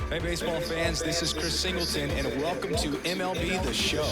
Hey, baseball fans, this is Chris Singleton, and welcome to MLB The Show.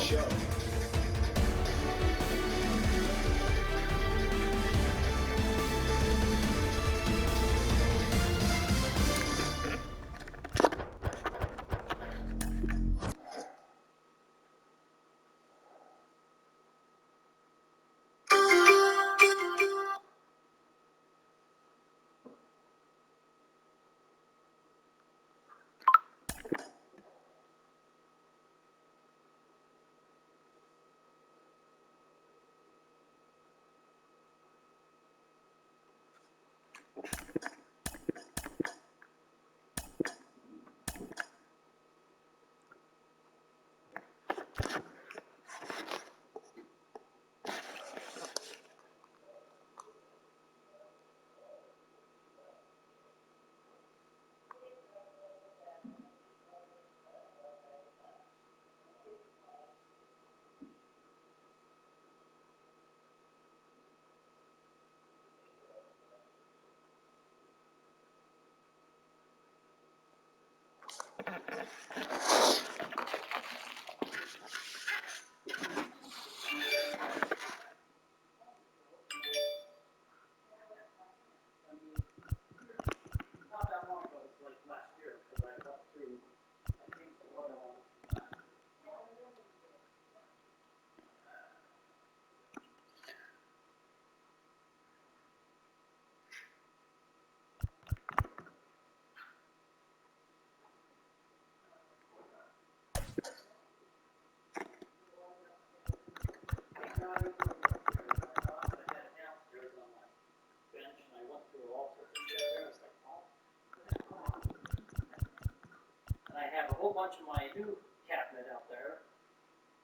I have a whole bunch of my new cabinet out there,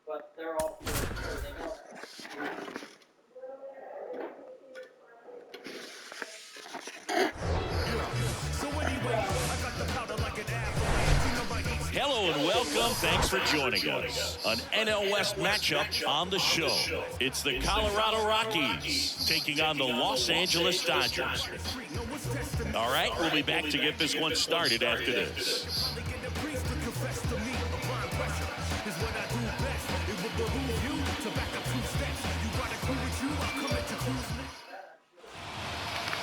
but they're all for everything else. Hello and welcome. Thanks for joining us. An NL West matchup on the show. It's the Colorado Rockies taking on the Los Angeles Dodgers. All right, we'll be back to get this one started after this.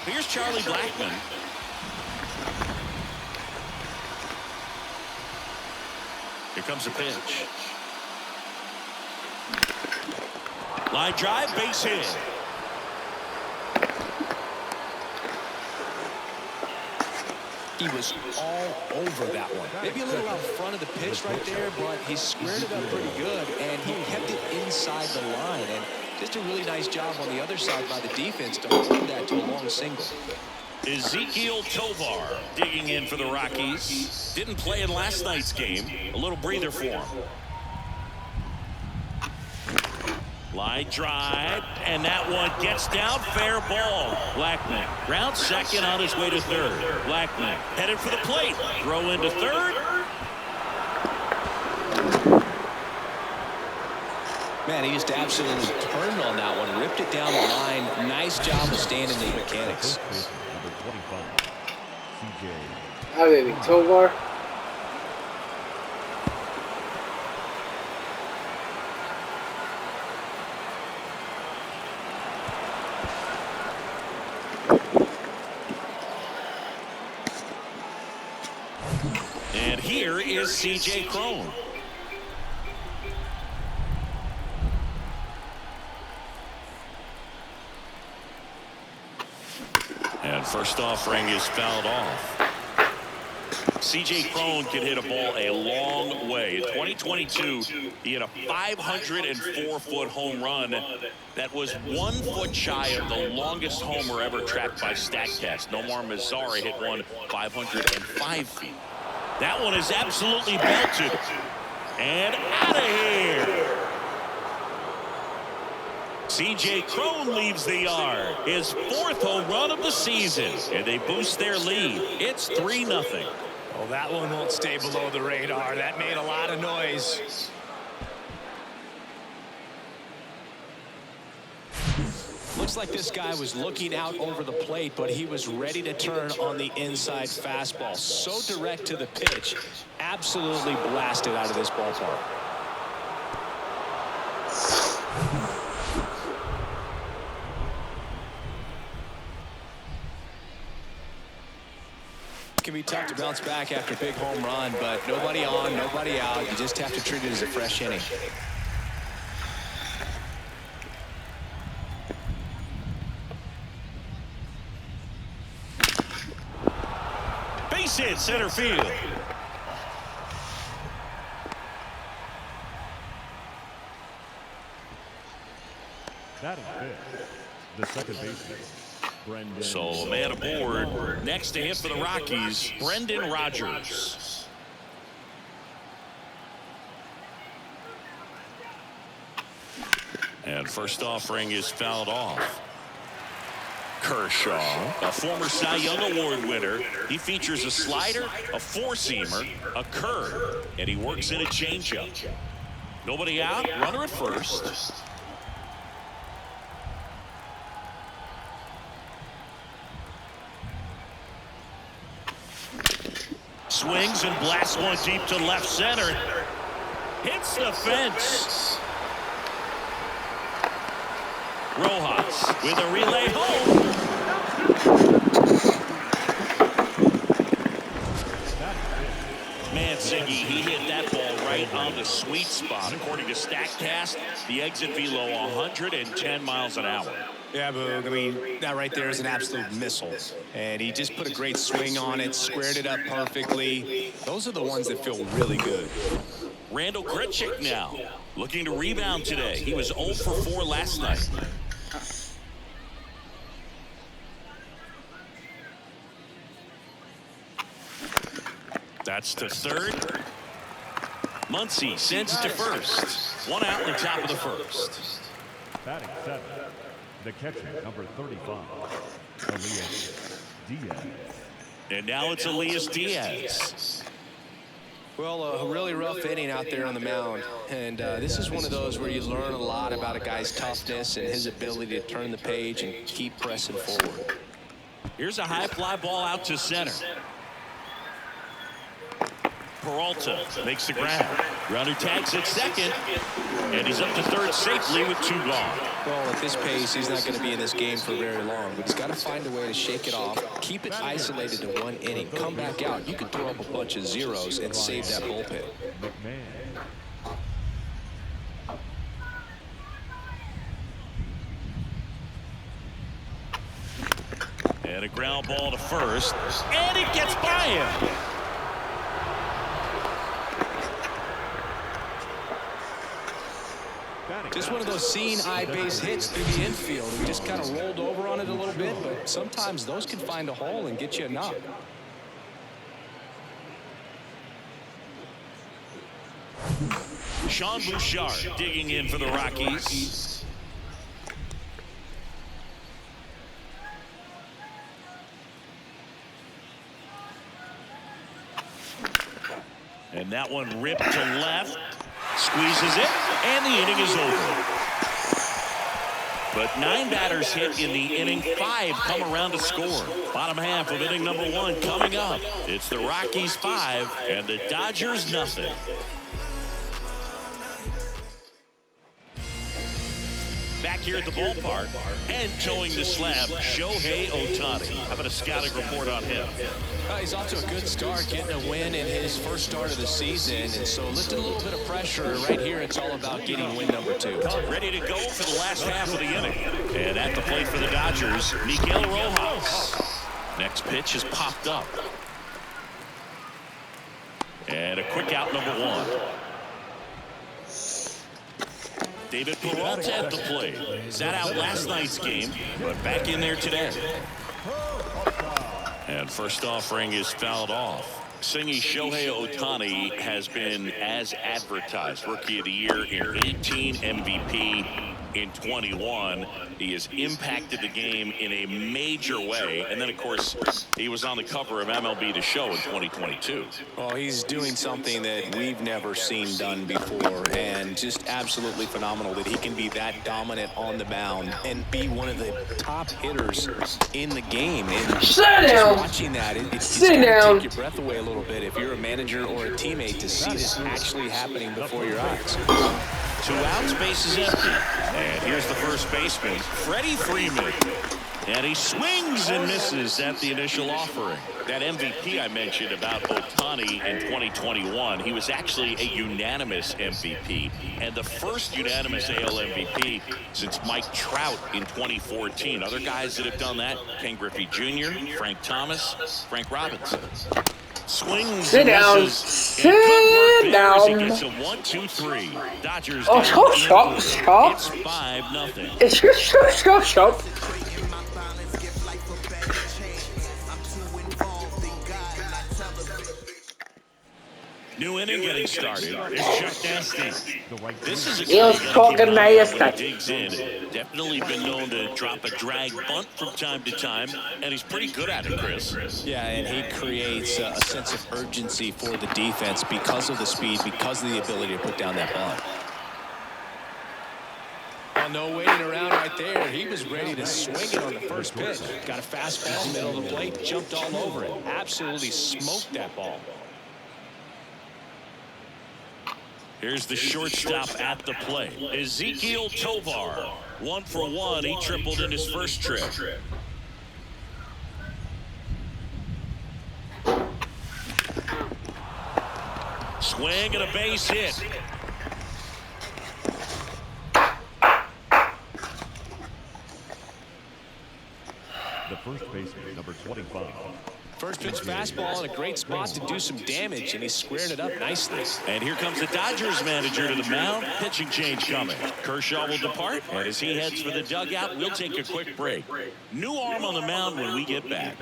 Here's Charlie Blackmon. Here comes a pitch. Line drive, base hit. He was all over that one. Maybe a little out front of the pitch right there, but he squared it up pretty good, and he kept it inside the line. And just a really nice job on the other side by the defense to hold that to a long single. Ezequiel Tovar digging in for the Rockies. Didn't play in last night's game. A little breather for him. Line drive, and that one gets down. Fair ball. Blackmon ground second on his way to third. Blackmon headed for the plate. Throw into third. Man, he just absolutely turned on that one, ripped it down the line. Nice job of staying in the mechanics. How did he, Tovar? And here is CJ CRON. And first offering is fouled off. CJ CRON can hit a ball a long way. In 2022, he hit a 504-foot home run. That was 1 foot shy of the longest homer ever tracked by StatCast. Nomar Mazara hit one 505 feet. That one is absolutely belted. And out of here. CJ CRON leaves the yard. His 4th home run of the season. And they boost their lead. It's 3-0. Oh, that one won't stay below the radar. That made a lot of noise. looks like this guy was looking out over the plate, but he was ready to turn on the inside fastball. So direct to the pitch. Absolutely blasted out of this ballpark. It can be tough to bounce back after a big home run, but nobody on, nobody out. You just have to treat it as a fresh inning. Base hit center field. Batting fifth, the second baseman, Brendan. So a man aboard. Next to hit for the Rockies, Brendan Rodgers. And first offering is fouled off. Kershaw, a former Cy Young Award winner. He features a slider, a four-seamer, a curve, and he works in a changeup. Nobody out, runner at first. Swings and blasts one deep to left center. Hits the fence. Rojas with a relay home. Mancini, he hit that ball right on the sweet spot. According to StatCast, the exit velo 110 miles an hour. Yeah, Boog, I mean, that right there is an absolute missile. And he just put a great swing on it, squared it up perfectly. Those are the ones that feel really good. Randall Grichuk now, looking to rebound today. He was 0 for 4 last night. That's to third. Muncy sends it to first. One out in the top of the first. Batting seventh, the catcher, number 35, Elias Diaz. And now it's Elias Diaz. Well, a really rough inning out there on the mound. And this is one of those where you learn a lot about a guy's toughness and his ability to turn the page and keep pressing forward. Here's a high fly ball out to center. Peralta makes the grab. Runner tags at second. And he's up to third safely with 2 gone. Well, at this pace, he's not going to be in this game for very long. But he's got to find a way to shake it off, keep it isolated to 1 inning, come back out. You can throw up a bunch of zeros and save that bullpen. And a ground ball to first. And it gets by him. Just one of those seeing eye base hits through the infield. We just kind of rolled over on it a little bit, but sometimes those can find a hole and get you a knock. Sean Bouchard digging in for the Rockies. And that one ripped to left. Squeezes it, and the inning is over. But 9 batters hit in the inning, 5 come around to score. Bottom half of inning number 1 coming up. It's the Rockies 5 and the Dodgers nothing. Back here at the ballpark and towing the slab, Shohei Ohtani. How about a scouting report on him? He's off to a good start, getting a win in his first start of the season, and so lifting a little bit of pressure. Right here, it's all about getting win number 2. Ready to go for the last half of the inning. And at the plate for the Dodgers, Miguel Rojas. Next pitch is popped up. And a quick out number 1. David Peralta at the plate. Sat out last night's game, but back in there today. And first offering is fouled off. Singy Shohei Ohtani has been as advertised. Rookie of the Year in 18, MVP. in 21. He has impacted the game in a major way. And then, of course, he was on the cover of MLB The Show in 2022. Well, he's doing something that we've never seen done before, and just absolutely phenomenal that he can be that dominant on the mound and be one of the top hitters in the game. And Sit just down. watching that, it's Sit gotta down. take your breath away a little bit if you're a manager or a teammate to see this actually happening before your eyes. 2 outs, bases empty. And here's the first baseman, Freddie Freeman. And he swings and misses at the initial offering. That MVP I mentioned about Ohtani in 2021, he was actually a unanimous MVP. And the first unanimous AL MVP since Mike Trout in 2014. Other guys that have done that, Ken Griffey Jr., Frank Thomas, Frank Robinson. Swings Sit and down. misses. And good work there as he gets a 1-2-3. Dodgers Oh, down stop. It's 5-0. It's just shop. New inning getting started. It's Chuck Nasty. This is a He guy was you gotta talking keep an eye on nasty. when he digs in. Definitely been known to drop a drag bunt from time to time, and he's pretty good at it, Chris. Yeah, and he creates a sense of urgency for the defense because of the speed, because of the ability to put down that bunt. Well, no waiting around right there. He was ready to swing it on the first pitch. Got a fastball, middle of the plate, jumped all over it. Absolutely smoked that ball. Here's the shortstop at the plate, Ezekiel Tovar. 1 for 1. He tripled in his first trip. Swing and a base hit. The first baseman, number 25. First pitch fastball in a great spot to do some damage, and he squared it up nicely. And here comes the Dodgers manager to the mound. Pitching change coming. Kershaw will depart, and as he heads for the dugout, we'll take a quick break. New arm on the mound when we get back.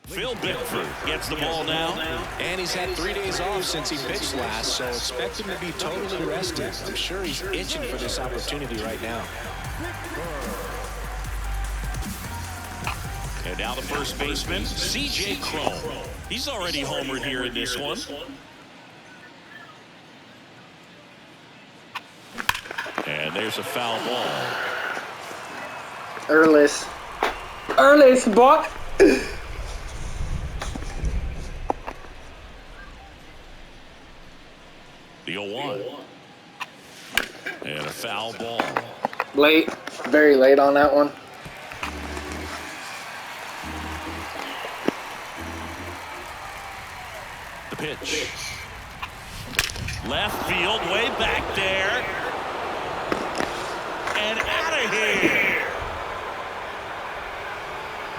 Phil Bickford gets the ball now. And he's had 3 days off since he pitched last, so expect him to be totally rested. I'm sure he's itching for this opportunity right now. And now the first baseman, CJ CRON. He's already homered here in this one. And there's a foul ball. Earless, boy. The 0-1. And a foul ball. Late, very late on that one. The pitch. Left field, way back there. And out of here.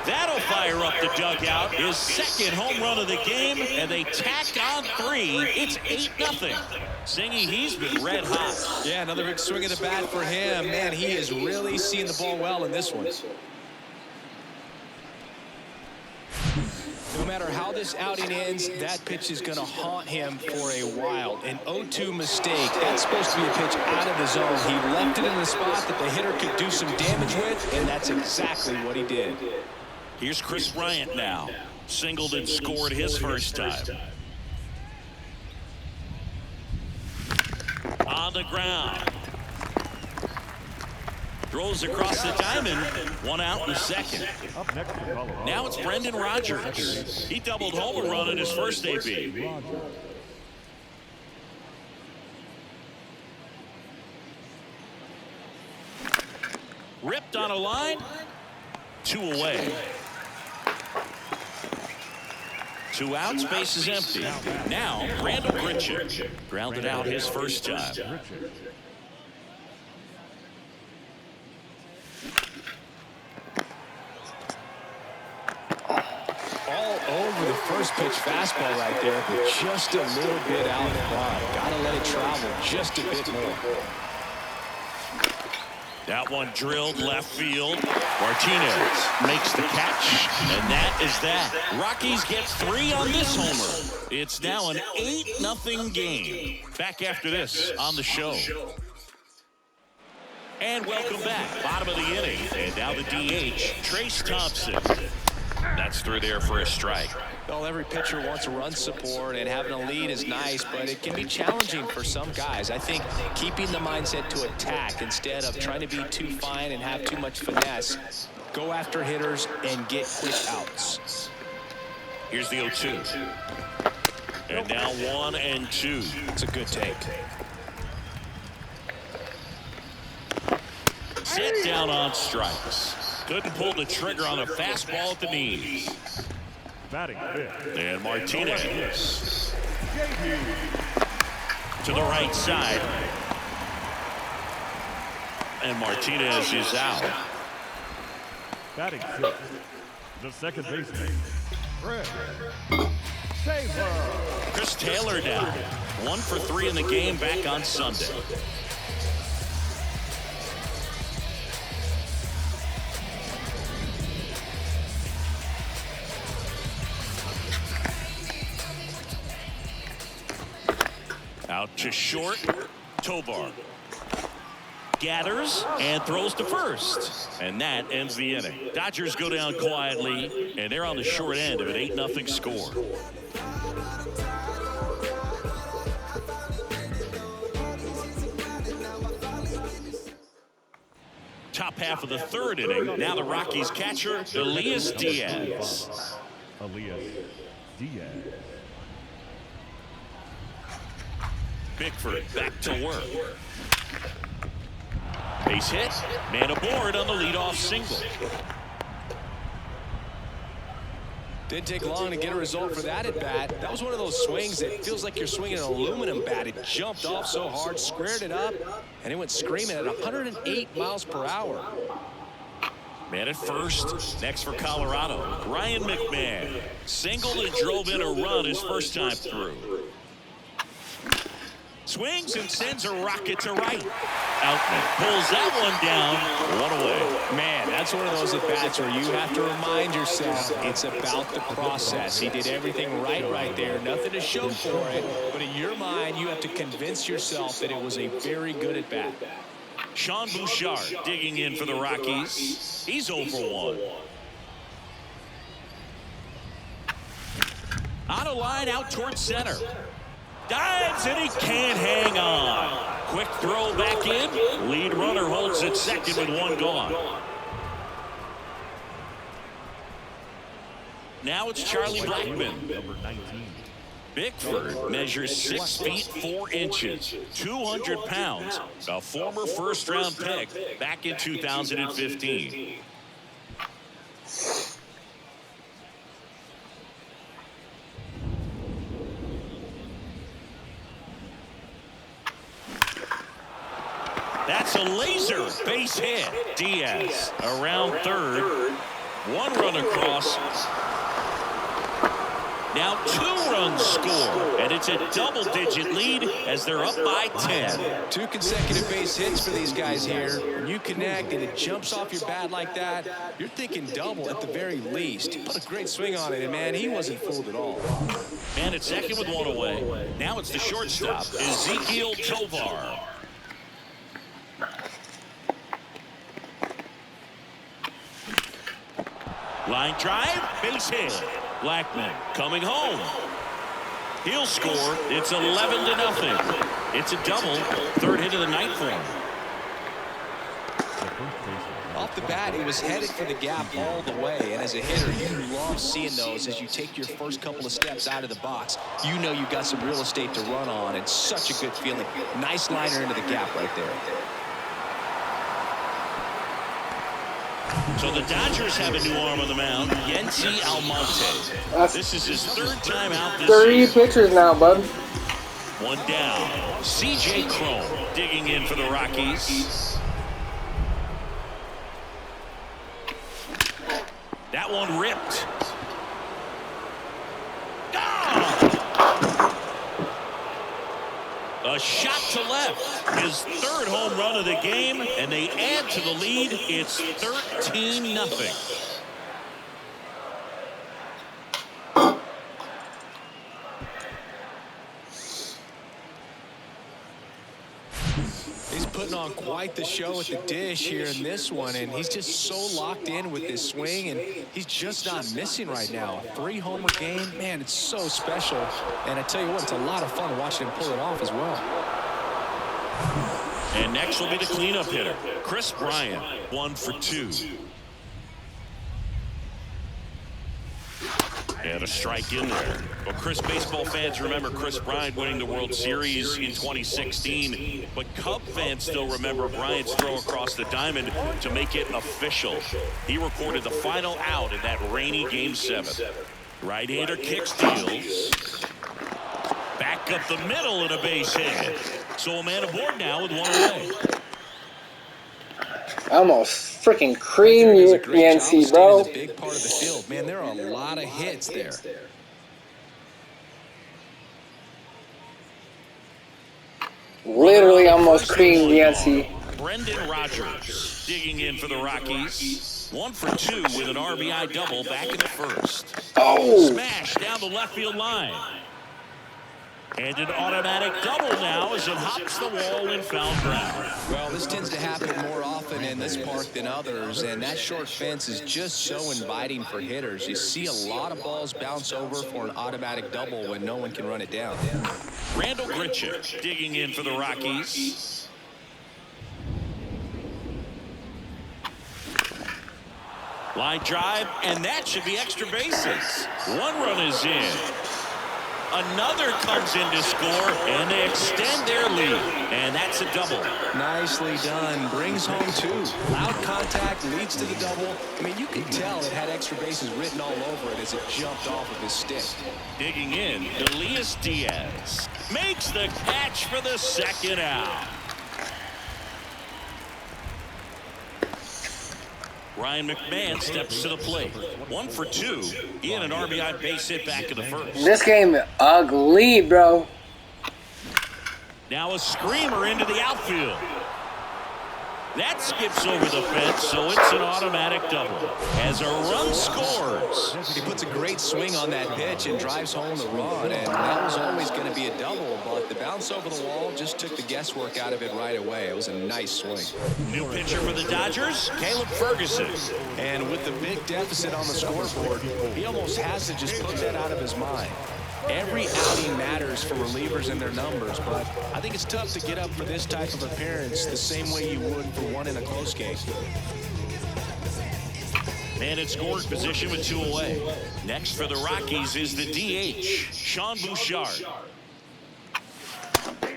That'll fire up the dugout. His second home run of the game, and they tack on 3. It's 8-0. Singy, he's been red hot. Yeah, another big swing of the bat for him. Man, he is really seeing the ball well in this one. No matter how this outing ends, that pitch is going to haunt him for a while. An 0-2 mistake. That's supposed to be a pitch out of the zone. He left it in the spot that the hitter could do some damage with, and that's exactly what he did. Here's Chris Bryant now. Singled and scored his first time. On the ground. Throws across the diamond. 1 out in the second. Up next to Colorado. Now it's Brendan Rodgers. He doubled Homerun in his first AB. Ripped on a line. 2 away. 2 outs, base is empty. Now, Randall Grichuk grounded out his first time. All over the first pitch fastball right there, but just a little bit out front. Got to let it travel just a bit more. That one drilled left field. Martinez makes the catch, and that is that. Rockies gets 3 on this homer. It's now an 8-0 game. Back after this on the show. And welcome back. Bottom of the inning. And now the DH, Trace Thompson. That's through there for a strike. Well, every pitcher wants run support, and having a lead is nice, but it can be challenging for some guys. I think keeping the mindset to attack instead of trying to be too fine and have too much finesse. Go after hitters and get quick outs. Here's the 0-2. And now 1-2. It's a good take. Set down on strikes. Couldn't pull the trigger on a fastball at the knees. Batting fifth. And Martinez to the right side. And Martinez is out. Batting sixth. The second baseman, Chris Taylor. Chris Taylor down. 1 for 3 in the game back on Sunday. Out to short, Tovar gathers and throws to first, and that ends the inning. Dodgers go down quietly, and they're on the short end of an 8-0 score. Top half of the third inning. Now the Rockies catcher, Elias Diaz. Elias Diaz. Bickford back to work. Base hit. Man aboard on the leadoff single. Didn't take long to get a result for that at bat. That was one of those swings that feels like you're swinging an aluminum bat. It jumped off so hard, squared it up, and it went screaming at 108 miles per hour. Man at first. Next for Colorado, Ryan McMahon. Singled and drove in a run his first time through. Swings and sends a rocket to right. Outman pulls that one down. 1 away. Man, that's one of those at-bats where you have to remind yourself it's about the process. He did everything right there. Nothing to show for it. But in your mind, you have to convince yourself that it was a very good at-bat. Sean Bouchard digging in for the Rockies. He's 0 for 1. On a line out towards center. Dives and he can't hang on. Quick throw back in. Lead runner holds at second with 1 gone. Now it's Charlie Blackmon. Number 19. Bickford measures 6 feet 4 inches, 200 pounds, a former first-round pick back in 2015. That's a laser base hit. Diaz around third. 1 run across. Now 2 runs score, and it's a double-digit lead as they're up by 10. 2 consecutive base hits for these guys here. When you connect and it jumps off your bat like that, you're thinking double at the very least. He put a great swing on it, and man, he wasn't fooled at all. Man at second with 1 away. Now it's the shortstop, Ezekiel Tovar. Line drive, base hit. Blackmon coming home. He'll score. It's 11-0. It's a double. 3rd hit of the night for him. Off the bat, he was headed for the gap all the way, and as a hitter, you love seeing those as you take your first couple of steps out of the box. You know you've got some real estate to run on, and such a good feeling. Nice liner into the gap right there. So the Dodgers have a new arm on the mound, Yency Almonte. This is his 3rd time out this 3 season. pitchers now, bud. 1 down. CJ CRON digging in for the Rockies. That one ripped. A shot to left. His 3rd home run of the game, and they add to the lead. It's 13-0. on quite the show at the dish here in this one, and he's just so locked in with his swing, and he's just not missing right now. A 3-homer game, man, it's so special. And I tell you what, it's a lot of fun watching him pull it off as well. And next will be the cleanup hitter, Chris Bryant, 1 for 2. And a strike in there. Well, Chris, baseball fans remember Chris Bryant winning the World Series in 2016, but Cub fans still remember Bryant's throw across the diamond to make it official. He recorded the final out in that rainy Game 7. Right-hander kicks, deals. Back up the middle and a base hit. So a man aboard now with 1 away. Almost freaking cream Yancey, bro. The big part of the field, man. There are a lot of hits there. Literally almost cream Yancey. Brendan Rodgers digging in for the Rockies. 1 for 2 with an RBI double back in the first. Oh! Smash down the left field line. And an automatic double now as it hops the wall and foul ground. Well, this tends to happen more often in this park than others, and that short fence is just so inviting for hitters. You see a lot of balls bounce over for an automatic double when no one can run it down. Randall Grichuk digging in for the Rockies. Line drive, and that should be extra bases. 1 run is in. Another comes in to score, and they extend their lead. And that's a double. Nicely done. Brings home 2. Loud contact leads to the double. I mean, you could tell it had extra bases written all over it as it jumped off of his stick. Digging in, Elias Diaz makes the catch for the second out. Ryan McMahon steps to the plate. 1 for 2. He had an RBI base hit back in the first. This game ugly, bro. Now a screamer into the outfield. That skips over the fence, so it's an automatic double. As a run scores. He puts a great swing on that pitch and drives home the run, and that was always going to be a double, but the bounce over the wall just took the guesswork out of it right away. It was a nice swing. New pitcher for the Dodgers, Caleb Ferguson. And with the big deficit on the scoreboard, he almost has to just put that out of his mind. Every outing matters for relievers and their numbers, but I think it's tough to get up for this type of appearance the same way you would for one in a close game. Man in scoring position with 2 away. Next for the Rockies is the DH, Sean Bouchard.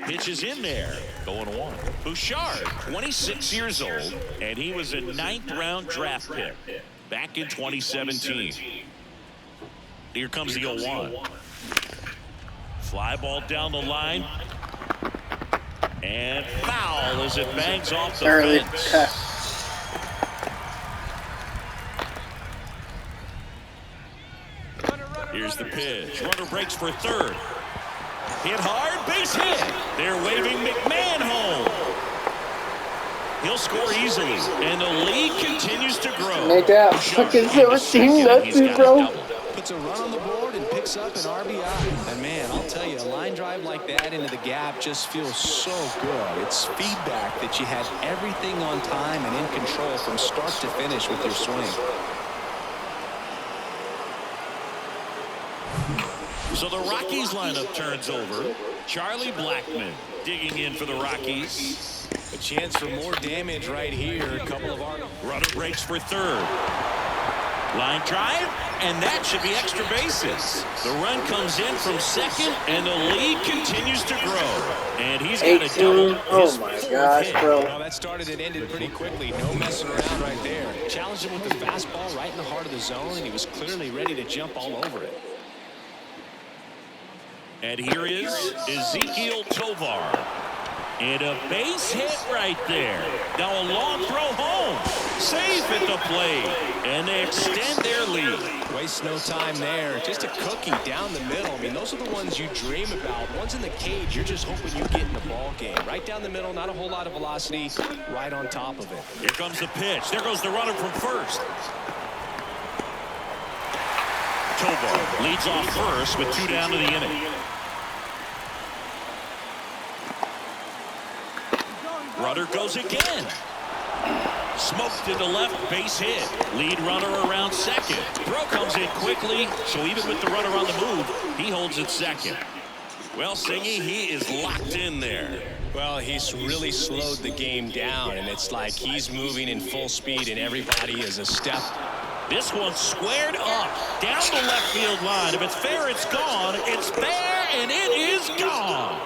Pitch is in there. Going 1. Bouchard, 26 years old, and he was a 9th-round draft pick back in 2017. Here comes the 0-1. Fly ball down the line. And foul as it bangs off the fence. Here's the pitch. Runner breaks for third. Hit hard, base hit. They're waving McMahon home. He'll score easily, and the lead continues to grow. Make that fucking 17 nuts, bro. Puts a run on the board and picks up an RBI. And man, I'll tell you, a line drive like that into the gap just feels so good. It's feedback that you had everything on time and in control from start to finish with your swing. So the Rockies lineup turns over. Charlie Blackmon digging in for the Rockies. A chance for more damage right here. A couple of our runner breaks for third. Line drive, and that should be extra bases. The run comes in from second, and the lead continues to grow. And he's got a double. Oh my gosh, bro. Well, that started and ended pretty quickly. No messing around right there. Challenged him with the fastball right in the heart of the zone, and he was clearly ready to jump all over it. And here is Ezekiel Tovar. And a base hit right there. Now a long throw home. Safe at the plate. And they extend their lead. Waste no time there. Just a cookie down the middle. I mean, those are the ones you dream about. Ones in the cage, you're just hoping you get in the ball game. Right down the middle, not a whole lot of velocity. Right on top of it. Here comes the pitch. There goes the runner from first. Tovar leads off first with 2 down to the inning. Runner goes again. Smoked into left, base hit. Lead runner around second. Throw comes in quickly, so even with the runner on the move, he holds it second. Well, Singy, he is locked in there. Well, he's really slowed the game down, and it's like he's moving in full speed, and everybody is a step. This one's squared up, down the left field line. If it's fair, it's gone. It's fair, and it is gone.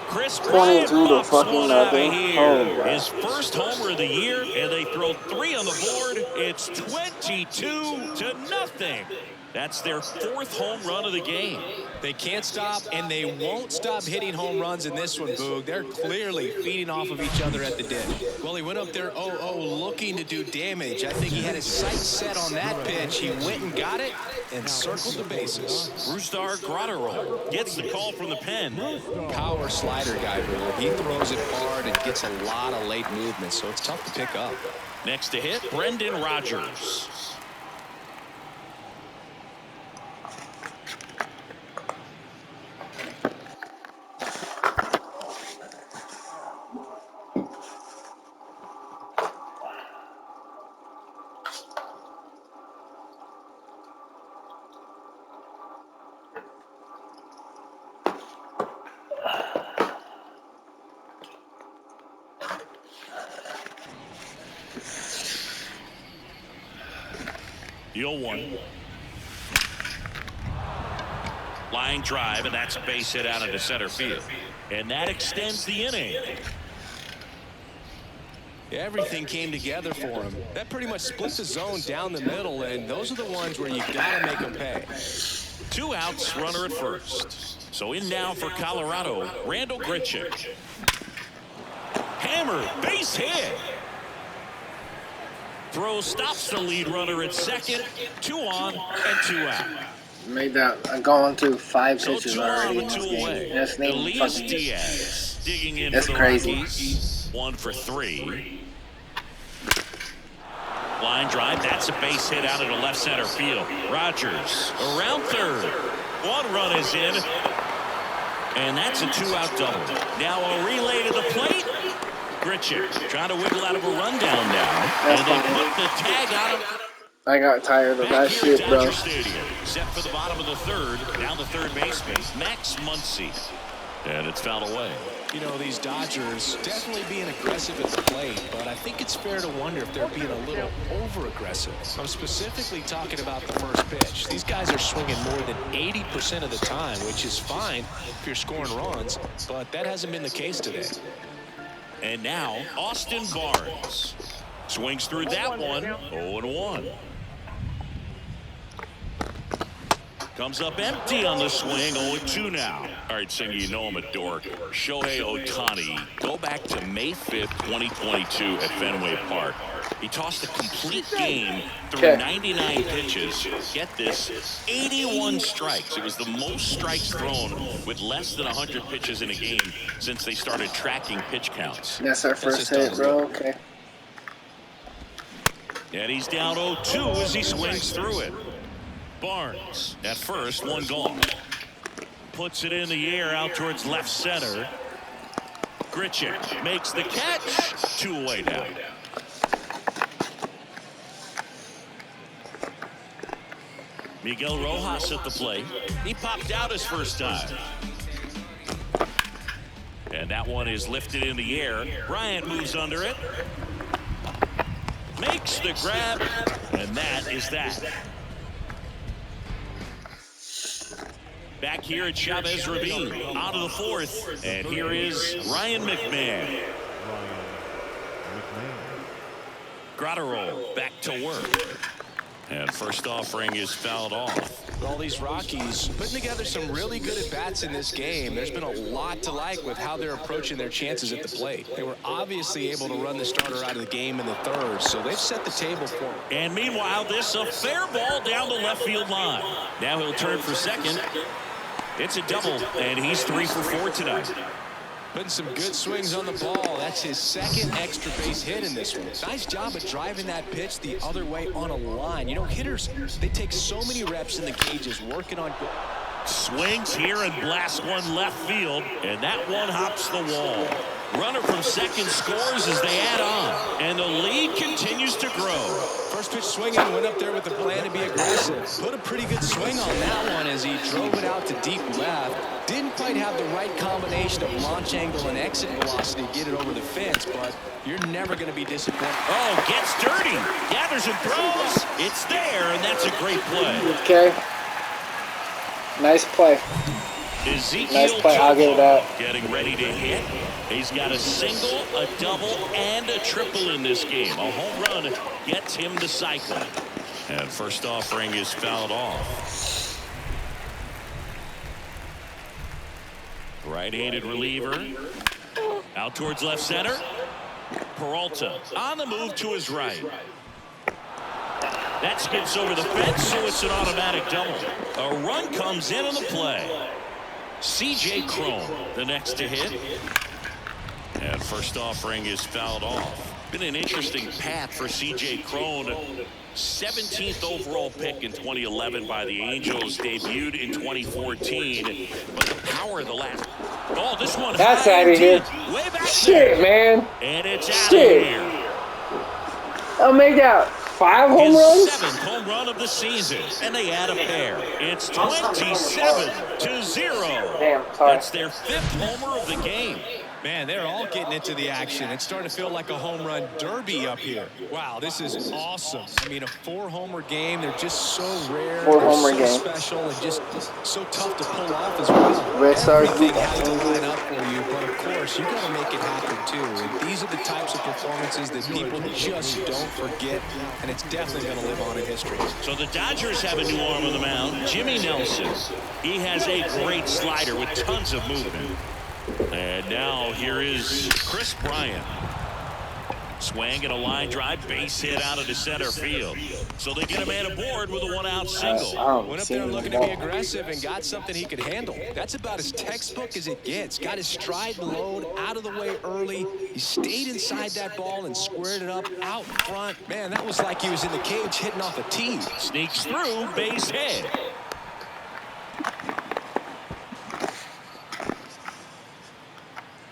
Chris Bryant pops one out of here. His first homer of the year, and they throw 3 on the board. It's 22-0. That's their 4th home run of the game. They can't stop, and they won't stop hitting home runs in this one, Boog. They're clearly feeding off of each other at the dish. Well, he went up there 0-0 looking to do damage. I think he had his sights set on that pitch. He went and got it and circled the bases. Brusdar Graterol gets the call from the pen. Power slider guy, Boog. He throws it hard and gets a lot of late movement, so it's tough to pick up. Next to hit, Brendan Rodgers. The 0-1. Line drive, and that's a base hit out into center field. And that extends the inning. Everything came together for him. That pretty much split the zone down the middle, and those are the ones where you gotta make them pay. 2 outs, runner at first. So in now for Colorado, Randall Grichuk. Hammer, base hit. Throw stops the lead runner at second. 2 on and 2 out. Made that going through 5 So pitches 2 already on in with this 2 game. away. That's Elias Diaz digging in That's for the crazy. Rockies. 1 for 3. Line drive, that's a base hit out into left center field. Rodgers around third. 1 run is in. And that's a 2-out double. Now a relay to the plate. Grichuk trying to wiggle out of a rundown now. And they put the tag on him. I got tired of that shit, bro. Stadium. Set for the bottom of the third. Down the third baseman, Max Muncy. And it's fouled away. You know, these Dodgers definitely being aggressive at the plate, but I think it's fair to wonder if they're being a little over-aggressive. I'm specifically talking about the first pitch. These guys are swinging more than 80% of the time, which is fine if you're scoring runs, but that hasn't been the case today. And now, Austin Barnes swings through that one. 0-1. Comes up empty on the swing. 0-2 now. All right, Singy, you know I'm a dork. Shohei Ohtani. Go back to May 5th, 2022 at Fenway Park. He tossed a complete game through 99 pitches. Get this, 81 strikes. It was the most strikes thrown with less than 100 pitches in a game since they started tracking pitch counts. That's our first hit, bro. Okay. And he's down 0-2 as he swings through it. Barnes at first, 1 gone. Puts it in the air out towards left center. Grichuk makes the catch. 2 away now. Miguel Rojas at the plate. He popped out his first time. And that one is lifted in the air. Bryant moves under it. Makes the grab. And that is that. Back here at Chavez Ravine, out of the 4th, and here is Ryan McMahon. Graterol back to work. And first offering is fouled off. All these Rockies putting together some really good at-bats in this game. There's been a lot to like with how they're approaching their chances at the plate. They were obviously able to run the starter out of the game in the 3rd, so they've set the table for him. And meanwhile, this a fair ball down the left field line. Now he'll turn for second. It's a double, and he's 3 for 4 tonight. Putting some good swings on the ball. That's his 2nd extra base hit in this one. Nice job of driving that pitch the other way on a line. You know, hitters, they take so many reps in the cages working on... Swings here and blasts one left field, and that one hops the wall. Runner from second scores as they add on. And the lead continues to grow. First pitch swinging, went up there with the plan to be aggressive. Put a pretty good swing on that one as he drove it out to deep left. Didn't quite have the right combination of launch angle and exit velocity to get it over the fence, but you're never going to be disappointed. Oh, gets dirty. Gathers and throws. It's there, and that's a great play. Okay. Nice play. Ezekiel Nice play. I'll give it that. getting ready to hit. He's got a single, a double, and a triple in this game. A home run gets him to cycle. And first offering is fouled off. Right-handed reliever. Out towards left center. Peralta on the move to his right. That skips over the fence, so it's an automatic double. A run comes in on the play. CJ CRON, the next to hit. And first offering is fouled off. Been an interesting path for CJ CRON. 17th overall pick in 2011 by the Angels, debuted in 2014. But the power of the last. Oh, this one. That's out of here. Way back Shit, there. man. And it's out Shit. of here. I'll make out 5 home His runs. 7th home run of the season, and they add a pair. It's 27-0. Damn, sorry. That's their 5th homer of the game. Man, they're all getting into the action. It's starting to feel like a home run derby up here. Wow, this is awesome. I mean, a 4-homer game. They're just so rare. 4-homer so game. special and just so tough to pull off as well. Red Stars Everything beat has to Angels. line up for you, but of course, you got to make it happen too. And these are the types of performances that people just don't forget, and it's definitely going to live on in history. So the Dodgers have a new arm on the mound, Jimmy Nelson. He has a great slider with tons of movement. And now here is Chris Bryant. Swing and a line drive, base hit out into center field. So they get a man aboard with a 1-out single. Went up there looking to be aggressive and got something he could handle. That's about as textbook as it gets. Got his stride and load out of the way early. He stayed inside that ball and squared it up out front. Man, that was like he was in the cage hitting off a tee. Sneaks through, base hit.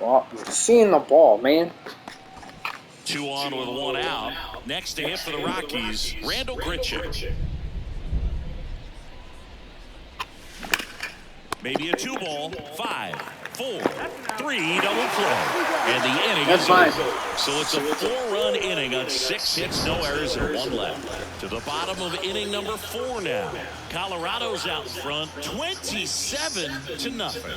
Well, seeing the ball, man. 2 on with 1 out. Next to hit for the Rockies, Randall Grichuk. Maybe a 2-ball, 5, 4, 3 double play. And the inning That's is fine. over. So it's a 4-run inning on 6 hits, no errors, and 1 left. To the bottom of inning number 4 now. Colorado's out in front, 27-0.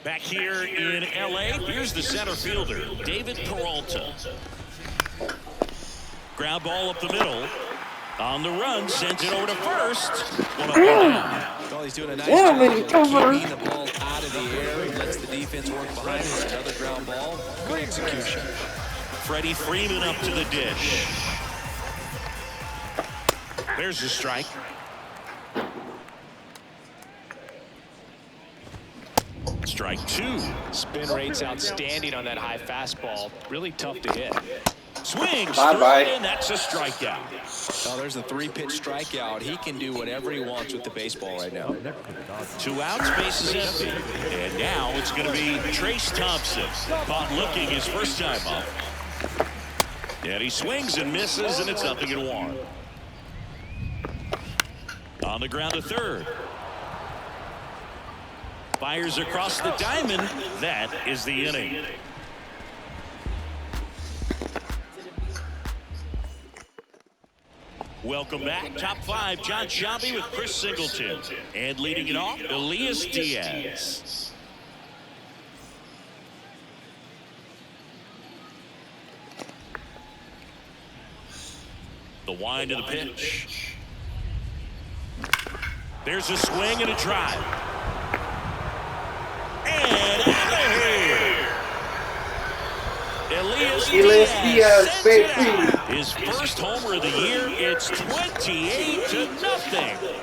Back here in L.A., here's the center fielder, David Peralta. Ground ball up the middle. On the run, sends it over to first. Well, he's doing a nice job of keeping the ball out of the air. He lets the defense work behind it. Another ground ball. Good execution. Freddie Freeman up to the dish. There's the strike. Strike 2. Spin rate's outstanding on that high fastball. Really tough to hit. Swings Bye-bye. through, and that's a strikeout. Oh, there's a 3-pitch strikeout. He can do whatever he wants with the baseball right now. 2 outs, base is empty. And now it's going to be Trace Thompson. Caught looking his first time up. And he swings and misses, and it's 0-1. On the ground to third. Fires across the diamond. That is the inning. Welcome back. Top 5, John Shelby with Chris Singleton. And leading it off, Elias Diaz. The wind of the pitch. There's a swing and a drive. And out of here. Elias Diaz, baby. His first homer of the year. It's 28-0.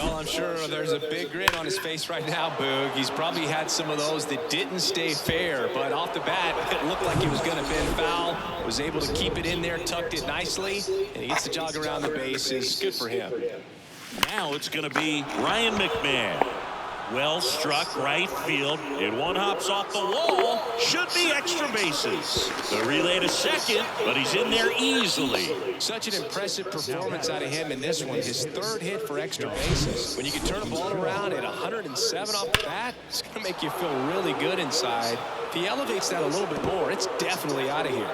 Well, I'm sure there's a big grin on his face right now, Boog. He's probably had some of those that didn't stay fair, but off the bat, it looked like he was going to bend foul, was able to keep it in there, tucked it nicely, and he gets the jog around the bases. Good for him. Now it's going to be Ryan McMahon. Well struck right field. It one hops off the wall. Should be extra bases. The relay to second, but he's in there easily. Such an impressive performance out of him in this one. His third hit for extra bases. When you can turn a ball around at 107 off the bat, it's going to make you feel really good inside. If he elevates that a little bit more, it's definitely out of here.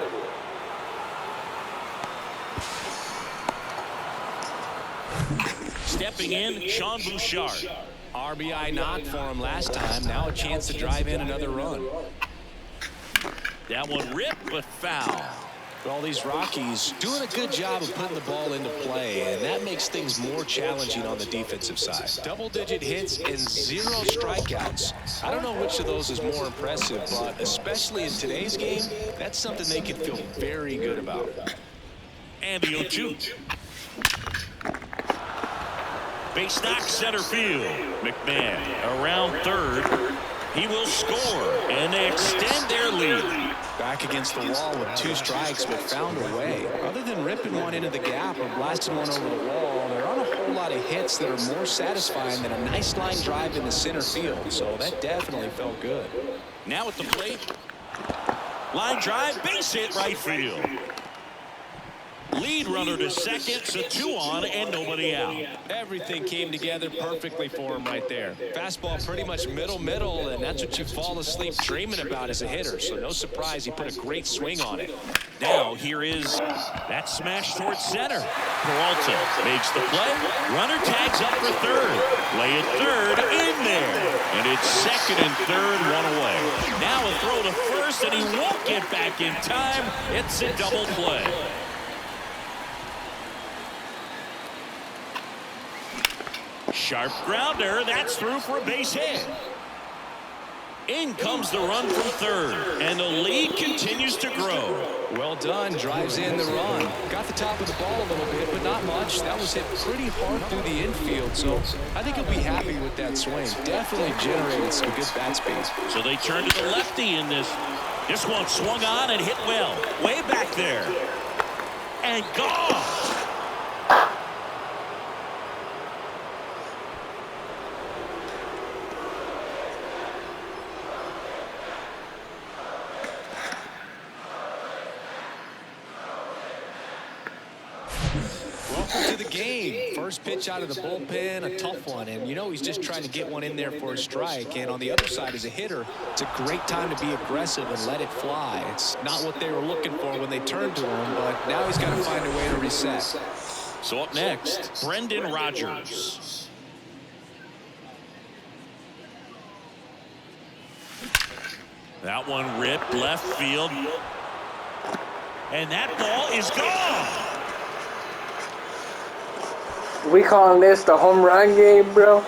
Stepping in, Sean Bouchard. RBI knock for him last time. Now a chance to drive in another run. That one ripped, but foul. Well, these Rockies doing a good job of putting the ball into play, and that makes things more challenging on the defensive side. Double-digit hits and 0 strikeouts. I don't know which of those is more impressive, but especially in today's game, that's something they can feel very good about. And the 0-2. Base knock center field. McMahon around third. He will score, and they extend their lead. Back against the wall with 2 strikes, but found a way. Other than ripping one into the gap or blasting one over the wall, there aren't a whole lot of hits that are more satisfying than a nice line drive in the center field. So that definitely felt good. Now at the plate. Line drive, base hit right field. Lead runner to second, so 2 on and nobody out. Everything came together perfectly for him right there. Fastball pretty much middle, and that's what you fall asleep dreaming about as a hitter. So no surprise he put a great swing on it. Now here is that smash towards center. Peralta makes the play. Runner tags up for third. Play at third, in there. And it's second and third, 1 away. Now a throw to first, and he won't get back in time. It's a double play. Sharp grounder, that's through for a base hit. In comes the run from third, and the lead continues to grow. Well done, drives in the run. Got the top of the ball a little bit, but not much. That was hit pretty hard through the infield, so I think he'll be happy with that swing. Definitely generated some good bat speed. So they turn to the lefty in this. This one swung on and hit well. Way back there. And gone. Welcome to the game. First pitch out of the bullpen, a tough one. And you know he's just trying to get one in there for a strike. And on the other side, as a hitter, it's a great time to be aggressive and let it fly. It's not what they were looking for when they turned to him, but now he's got to find a way to reset. So up next, Brendan Rodgers. That one ripped left field. And that ball is gone. We calling this the home run game, bro?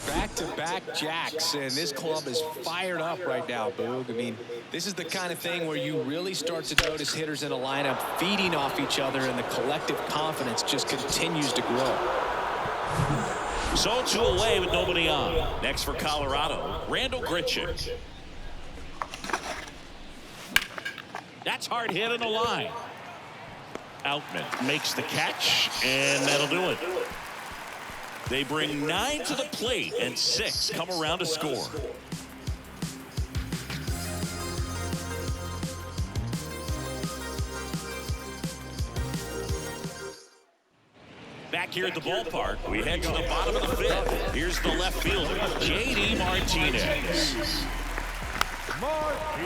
Back-to-back jacks, and this club is fired up right now, Boog. I mean, this is the kind of thing where you really start to notice hitters in a lineup feeding off each other, and the collective confidence just continues to grow. So 2 away with nobody on. Next for Colorado, Randall Grichuk. That's hard hit in the line. Outman makes the catch, and that'll do it. They bring 9 to the plate, and 6 come around to score. Back here at the ballpark, we head to the bottom of the 5th. Here's the left fielder, J.D. Martinez.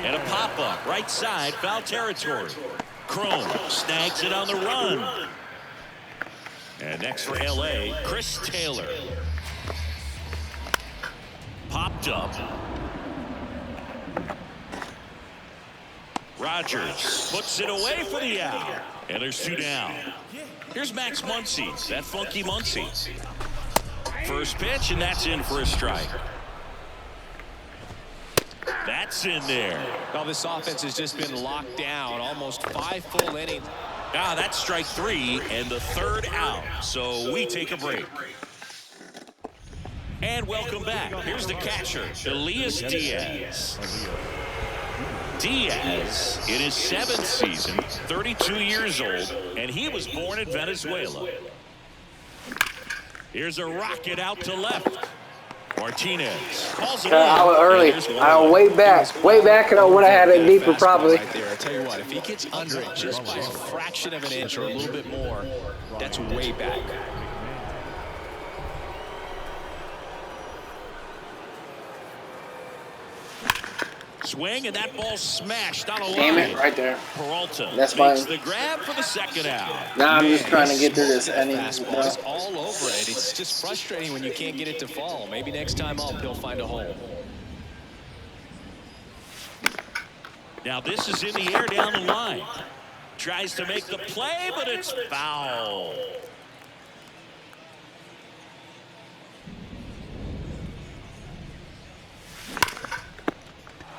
And a pop-up, right side, foul territory. Cron snags it on the run. And next for L.A., Chris Taylor. Popped up. Rodgers puts it away for the out. And there's 2 down. Here's Max Muncy, that funky Muncy. First pitch, and that's in for a strike. That's in there. Well, this offense has just been locked down almost 5 full innings. Ah, that's strike 3 and the 3rd out. So we take a break. And welcome back. Here's the catcher, Elias Diaz. Diaz, in his 7th season, 32 years old, and he was born in Venezuela. Here's a rocket out to left. Martinez calls it I was early. I was way back, and I would have had it deeper probably. Right there. I tell you what, if he gets under it just by a fraction of an inch or a little bit more, that's way back. Swing, and that ball smashed on a line. Damn it, right there. Peralta That's makes fine. the grab for the 2nd out. Now I'm just trying to get through this inning. Fastball is all over it. It's just frustrating when you can't get it to fall. Maybe next time up he'll find a hole. Now this is in the air down the line. Tries to make the play, but it's foul.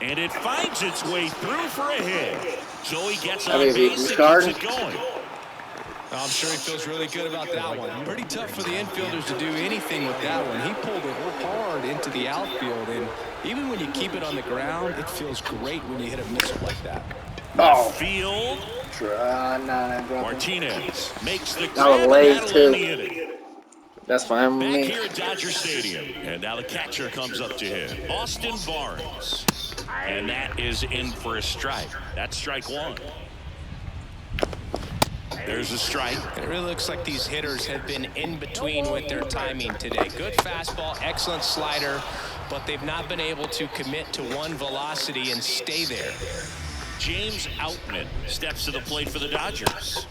And it finds its way through for a hit. So he gets on base and keeps it going. I'm sure he feels really good about that one. Pretty tough for the infielders to do anything with that one. He pulled it hard into the outfield, and even when you keep it on the ground, it feels great when you hit a missile like that. Oh, Field. Martinez makes the that was grab, late and too. inning. That's fine with Back me. here at Dodger Stadium, and now the catcher comes up to him, Austin Barnes, and that is in for a strike. That's strike 1. There's a strike. It really looks like these hitters have been in between with their timing today. Good fastball, excellent slider, but they've not been able to commit to one velocity and stay there. James Outman steps to the plate for the Dodgers.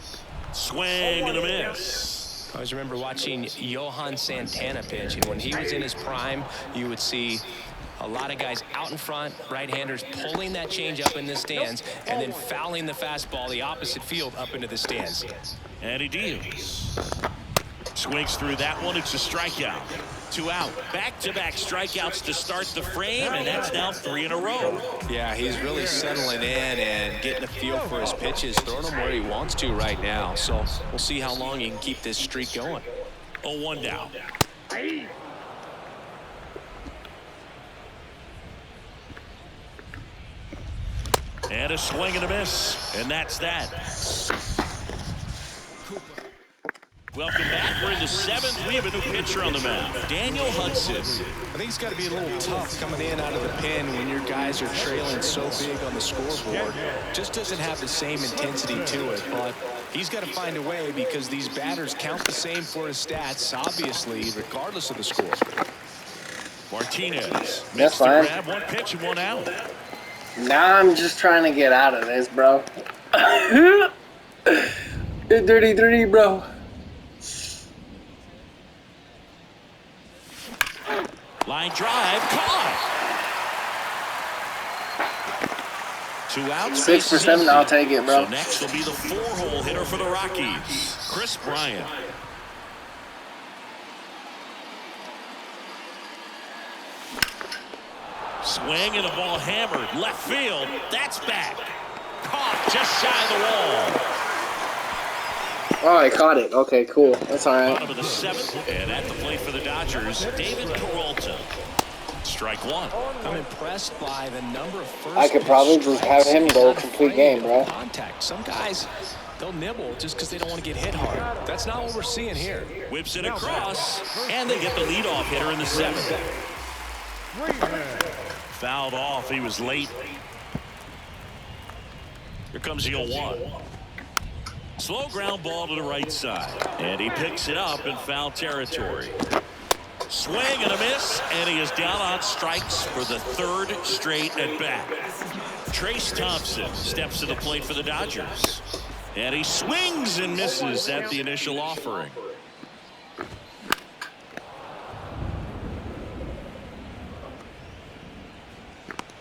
Swing and a miss. I always remember watching Johan Santana pitch, and when he was in his prime, you would see a lot of guys out in front, right-handers pulling that change up in the stands, and then fouling the fastball the opposite field up into the stands. And he deals. Swings through that one. It's a strikeout. 2 out. Back-to-back strikeouts to start the frame, and that's now 3 in a row. Yeah, he's really settling in and getting a feel for his pitches, throwing them where he wants to right now. So we'll see how long he can keep this streak going. 0-1 down. And a swing and a miss, and that's that. Welcome back. We're in the 7th. We have a new pitcher on the mound, Daniel Hudson. I think it's got to be a little tough coming in out of the pen when your guys are trailing so big on the scoreboard. Just doesn't have the same intensity to it, but he's got to find a way because these batters count the same for his stats, obviously, regardless of the score. Martinez That's makes the fine. grab, 1 pitch and 1 out. Now I'm just trying to get out of this, bro. Dirty, bro. Line drive, caught. 2 outs. 6 for 7, I'll take it, bro. So next will be the 4-hole hitter for the Rockies, Chris Bryant. Swing and a ball hammered left field. That's back. Caught just shy of the wall. Oh, I caught it. Okay, cool. That's all right. Bottom of the 7th, and at the plate for the Dodgers, David Peralta. Strike 1. I'm impressed by the number of first I could probably pitch just strikes have him and go not complete afraid game, of bro. Contact. Some guys, they'll nibble just because they don't want to get hit hard. That's not what we're seeing here. Whips it across, and they get the leadoff hitter in the 7th. Fouled off. He was late. Here comes the 0-1. Slow ground ball to the right side, and he picks it up in foul territory. Swing and a miss, and he is down on strikes for the 3rd straight at bat. Trace Thompson steps to the plate for the Dodgers, and he swings and misses at the initial offering.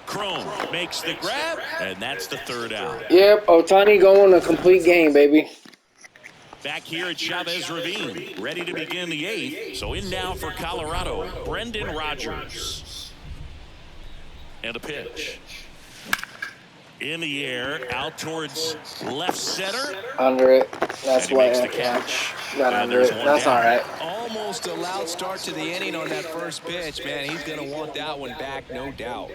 Cron makes the grab, and that's the 3rd out. Yep, Ohtani going a complete game, baby. Back here at Chavez Ravine, ready to begin the 8th. So in now for Colorado, Brendan Rodgers. And a pitch. In the air, out towards left center. Under it. That's And he what makes the catch. got And under there's it. one That's down. all right. Almost a loud start to the inning on that first pitch, man. He's going to want that one back, no doubt.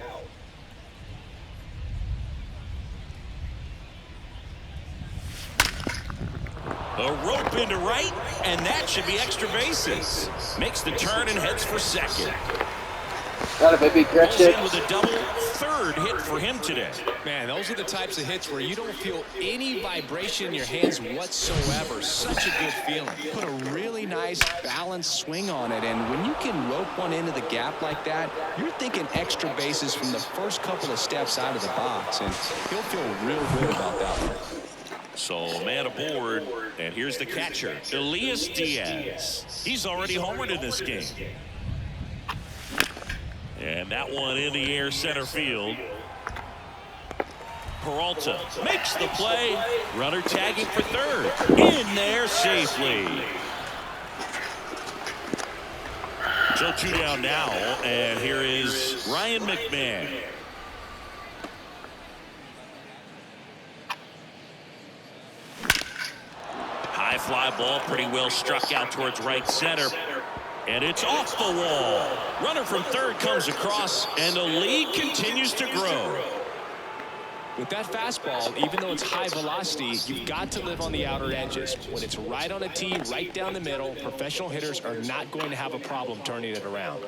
A rope into right, and that should be extra bases. Makes the turn and heads for second. Got it, baby. Correct Pulls it. in with a double, third hit for him today. Man, those are the types of hits where you don't feel any vibration in your hands whatsoever. Such a good feeling. Put a really nice balanced swing on it, and when you can rope one into the gap like that, you're thinking extra bases from the first couple of steps out of the box, and he'll feel real good about that one. So man aboard, and here's the catcher, Elias Diaz. He's already homered in this game. And that one in the air center field. Peralta makes the play. Runner tagging for third. In there safely. So 2 down now, and here is Ryan McMahon. High fly ball, pretty well struck out towards right center. And it's off the wall. Runner from third comes across, and the lead continues to grow. With that fastball, even though it's high velocity, you've got to live on the outer edges. When it's right on a tee, right down the middle, professional hitters are not going to have a problem turning it around.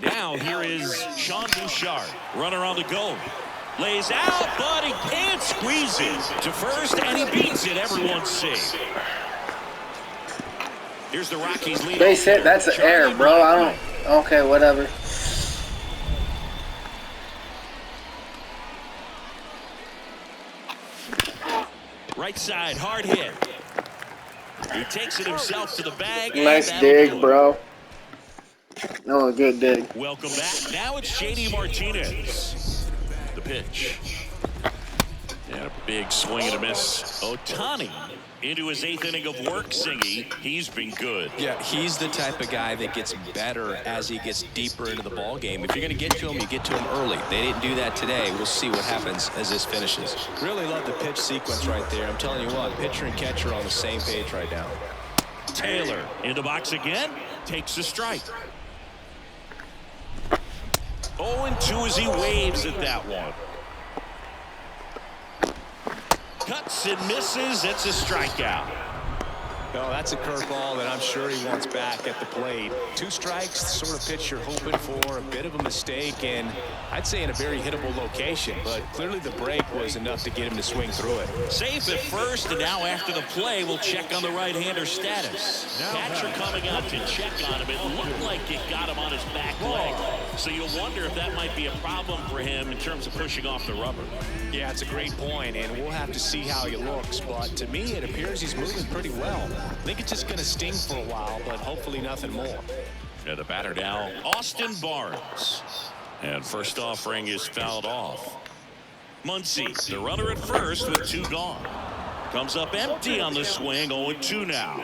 Now here is Sean Bouchard. Runner on the go. Lays out, but he can't squeeze it to first, and he beats it. Everyone's safe. Here's the Rockies lead. Base hit. That's an error, bro. I don't. Okay, whatever. Right side, hard hit. He takes it himself to the bag. Nice dig, bro. No, a good dig. Welcome back. Now it's JD Martinez. The pitch. And a big swing and a miss. Ohtani into his 8th inning of work, Singy. He's been good. Yeah, he's the type of guy that gets better as he gets deeper into the ball game. If you're going to get to him, you get to him early. They didn't do that today. We'll see what happens as this finishes. Really love the pitch sequence right there. I'm telling you what, pitcher and catcher are on the same page right now. Taylor in the box again. Takes a strike. 0-2 as he waves at that one. Cuts and misses. It's a strikeout. No, that's a curveball that I'm sure he wants back at the plate. 2 strikes, the sort of pitch you're hoping for. A bit of a mistake, and I'd say in a very hittable location. But clearly the break was enough to get him to swing through it. Safe at first, and now after the play, we'll check on the right-hander status. Catcher coming out to check on him. It looked like it got him on his back leg. So you'll wonder if that might be a problem for him in terms of pushing off the rubber. Yeah, it's a great point, and we'll have to see how he looks. But to me, it appears he's moving pretty well. I think it's just going to sting for a while, but hopefully nothing more. And the batter now, Austin Barnes. And first offering is fouled off. Muncy, the runner at first with 2 gone. Comes up empty on the swing, 0-2 now.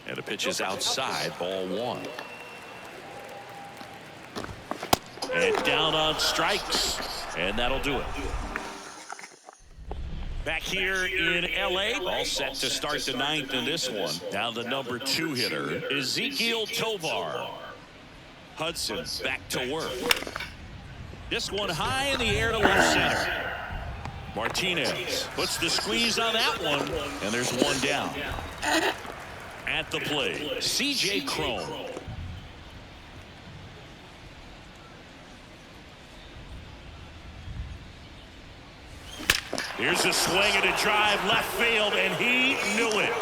And the pitch is outside, ball 1. And down on strikes, and that'll do it. Back here in L.A., all set to start the 9th in this one. Now the number 2 hitter, Ezequiel Tovar. Hudson back to work. This one high in the air to left center. Martinez puts the squeeze on that one, and there's 1 down. At the plate, CJ CRON. Here's a swing and a drive left field, and he knew it.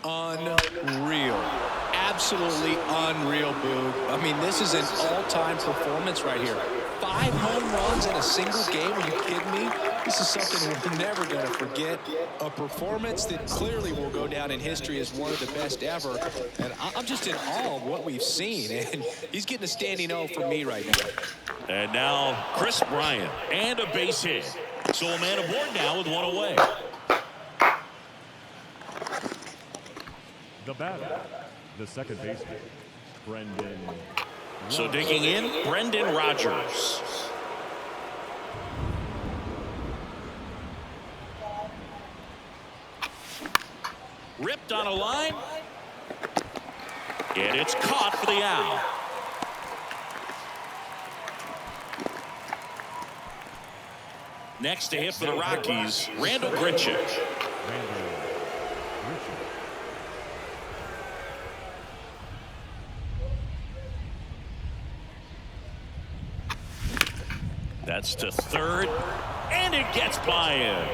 Unreal. absolutely unreal, Boog. I mean, this is an all-time performance right here. 5 home runs in a single game. Are you kidding me? This is something we're never going to forget. A performance that clearly will go down in history as one of the best ever. And I'm just in awe of what we've seen. And he's getting a standing O for me right now. And now Chris Bryant and a base hit. So a man aboard now with one away. The batter, the second baseman, Brendan. So digging in, Brendan Rodgers. Ripped on a line. And it's caught for the out. Next to hit for the Rockies, Randall Grichuk. That's to third, and it gets by him.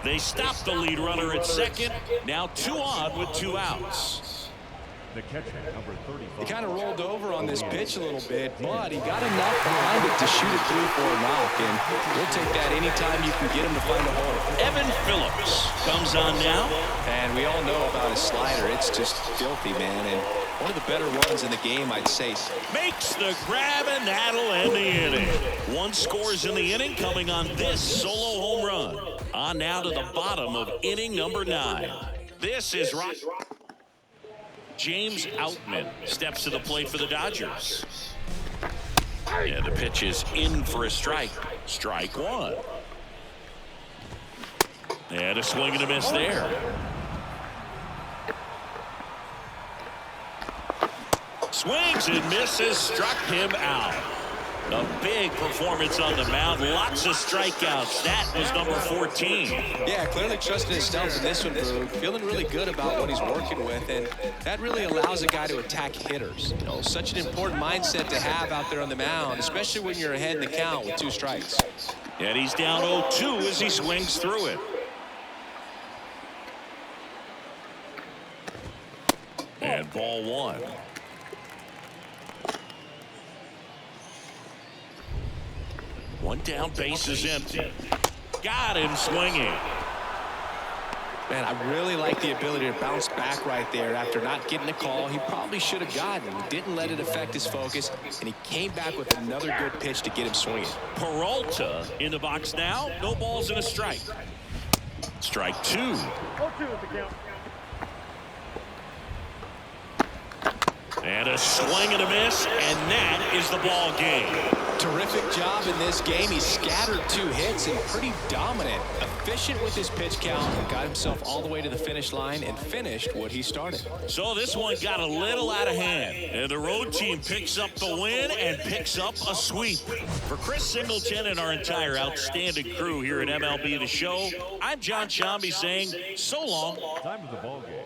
They stop the lead runner at second. Now 2 on with 2 outs. The catcher, number 35. He kind of rolled over on this pitch a little bit, but he got enough behind it to shoot it through for a knock, and we'll take that anytime you can get him to find a hole. Evan Phillips comes on now. And we all know about his slider. It's just filthy, man, and one of the better runs in the game, I'd say. Makes the grab, and that'll end the inning. 1 scores in the inning, coming on this solo home run. On now to the bottom of inning number 9. This is James Outman steps to the plate for the Dodgers. And the pitch is in for a strike. Strike 1. And a swing and a miss there. Swings and misses, struck him out. A big performance on the mound. Lots of strikeouts. That was number 14. Yeah, clearly trusting himself in this one, Boog. Feeling really good about what he's working with, and that really allows a guy to attack hitters. You know, such an important mindset to have out there on the mound, especially when you're ahead in the count with 2 strikes. And he's down 0-2 as he swings through it. And ball 1. One down, base is empty. Got him swinging. Man, I really like the ability to bounce back right there after not getting a call he probably should have gotten. He didn't let it affect his focus, and he came back with another good pitch to get him swinging. Peralta in the box now. No balls and a strike. Strike 2. 0-2 at the count. And a swing and a miss, and that is the ball game. Terrific job in this game. He scattered 2 hits and pretty dominant. Efficient with his pitch count. Got himself all the way to the finish line and finished what he started. So this one got a little out of hand. And the road team picks up the win and picks up a sweep. For Chris Singleton and our entire outstanding crew here at MLB The Show, I'm John Shambi saying so long. Time of the ball game.